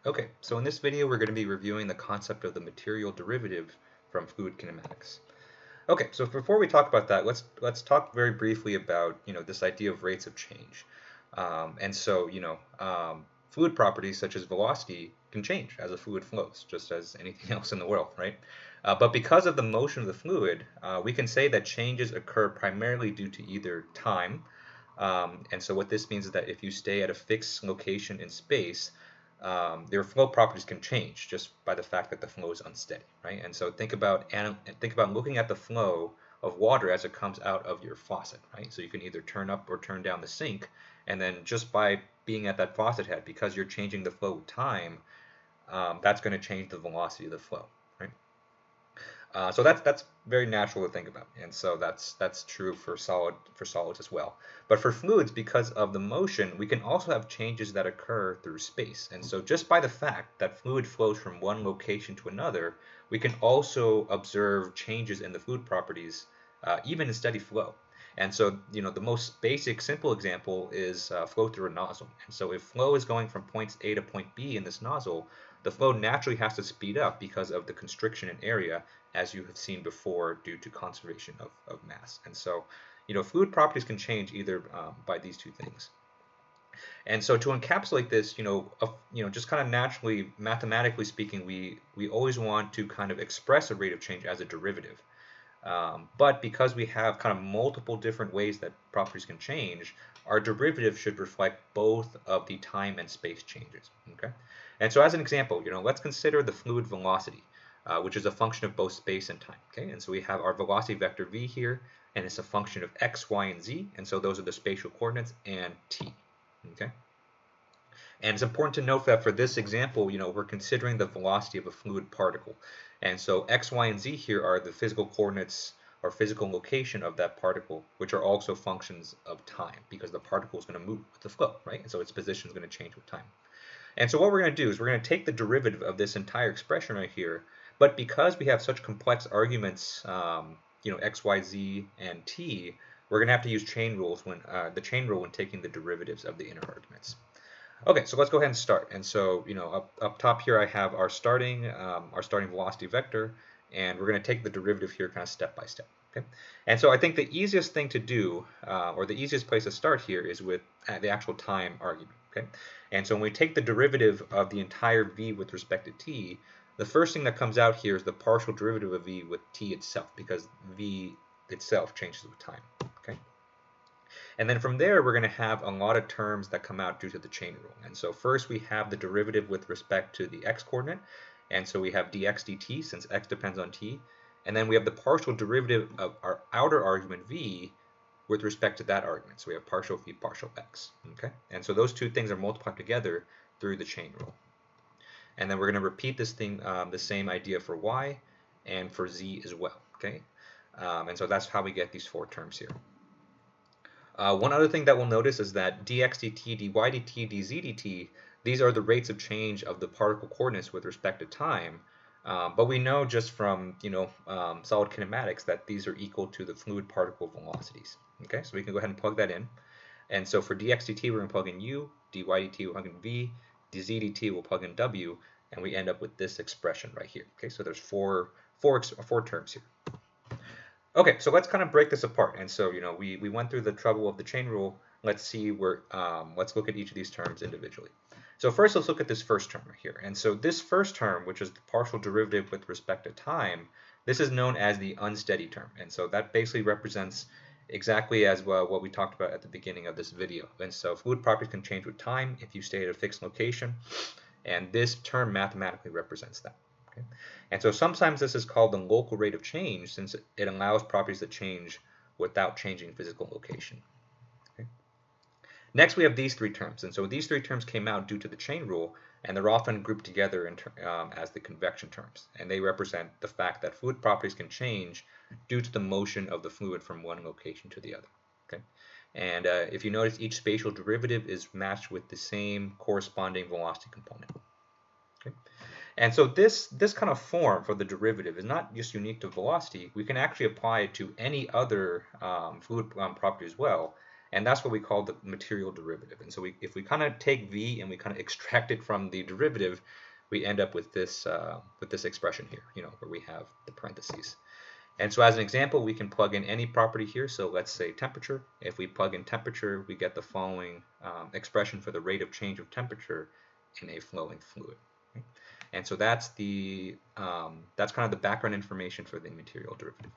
Okay, so in this video we're going to be reviewing the concept of the material derivative from fluid kinematics. Okay, so before we talk about that, let's talk very briefly about this idea of rates of change. Fluid properties such as velocity can change as a fluid flows, just as anything else in the world, right? But because of the motion of the fluid, we can say that changes occur primarily due to either time, and so what this means is that if you stay at a fixed location in space, their flow properties can change just by the fact that the flow is unsteady, right? And so think about looking at the flow of water as it comes out of your faucet, right? So you can either turn up or turn down the sink, and then just by being at that faucet head, because you're changing the flow with time, that's going to change the velocity of the flow, right? So that's very natural to think about, and so that's true for solids as well. But for fluids, because of the motion, we can also have changes that occur through space. And so just by the fact that fluid flows from one location to another, we can also observe changes in the fluid properties, even in steady flow. And so, the most basic, simple example is flow through a nozzle. And so if flow is going from point A to point B in this nozzle, the flow naturally has to speed up because of the constriction in area, as you have seen before, due to conservation of mass. And so, fluid properties can change either by these two things. And so to encapsulate this, just kind of naturally, mathematically speaking, we always want to kind of express a rate of change as a derivative. But because we have kind of multiple different ways that properties can change, our derivative should reflect both of the time and space changes. Okay, and so as an example, let's consider the fluid velocity, which is a function of both space and time. Okay, and so we have our velocity vector v here, and it's a function of x, y, and z, and so those are the spatial coordinates, and t. Okay. And it's important to note that for this example, we're considering the velocity of a fluid particle. And so x, y, and z here are the physical coordinates or physical location of that particle, which are also functions of time because the particle is going to move with the flow, right? And so its position is going to change with time. And so what we're going to do is we're going to take the derivative of this entire expression right here, but because we have such complex arguments, x, y, z, and t, we're going to have to use chain rules when the chain rule when taking the derivatives of the inner arguments. Okay, so let's go ahead and start. And so, up top here I have our starting velocity vector, and we're going to take the derivative here kind of step by step. Okay, and so I think the easiest thing to do, or the easiest place to start here, is with the actual time argument. Okay, and so when we take the derivative of the entire v with respect to t, the first thing that comes out here is the partial derivative of v with t itself, because v itself changes with time. Okay. And then from there, we're going to have a lot of terms that come out due to the chain rule. And so first we have the derivative with respect to the x-coordinate. And so we have dx dt since x depends on t. And then we have the partial derivative of our outer argument v with respect to that argument. So we have partial v partial x. Okay? And so those two things are multiplied together through the chain rule. And then we're going to repeat this thing, the same idea for y and for z as well. Okay? And so that's how we get these four terms here. One other thing that we'll notice is that dx dt, dy dt, dz dt, these are the rates of change of the particle coordinates with respect to time. But we know just from solid kinematics that these are equal to the fluid particle velocities. Okay, so we can go ahead and plug that in. And so for dx dt, we're going to plug in u, dy dt, we'll plug in v, dz dt, we'll plug in w, and we end up with this expression right here. Okay, so there's four terms here. Okay, so let's kind of break this apart. And so, we went through the trouble of the chain rule. Let's see let's look at each of these terms individually. So first, let's look at this first term right here. And so this first term, which is the partial derivative with respect to time, this is known as the unsteady term. And so that basically represents exactly as well what we talked about at the beginning of this video. And so fluid properties can change with time if you stay at a fixed location. And this term mathematically represents that. Okay? And so sometimes this is called the local rate of change since it allows properties to change without changing physical location. Okay? Next we have these three terms, and so these three terms came out due to the chain rule, and they're often grouped together as the convection terms, and they represent the fact that fluid properties can change due to the motion of the fluid from one location to the other. Okay? And if you notice, each spatial derivative is matched with the same corresponding velocity component. Okay? And so this kind of form for the derivative is not just unique to velocity. We can actually apply it to any other fluid property as well. And that's what we call the material derivative. And so if we kind of take v and we kind of extract it from the derivative, we end up with this expression here, where we have the parentheses. And so as an example, we can plug in any property here. So let's say temperature. If we plug in temperature, we get the following expression for the rate of change of temperature in a flowing fluid. And so that's kind of the background information for the material derivative.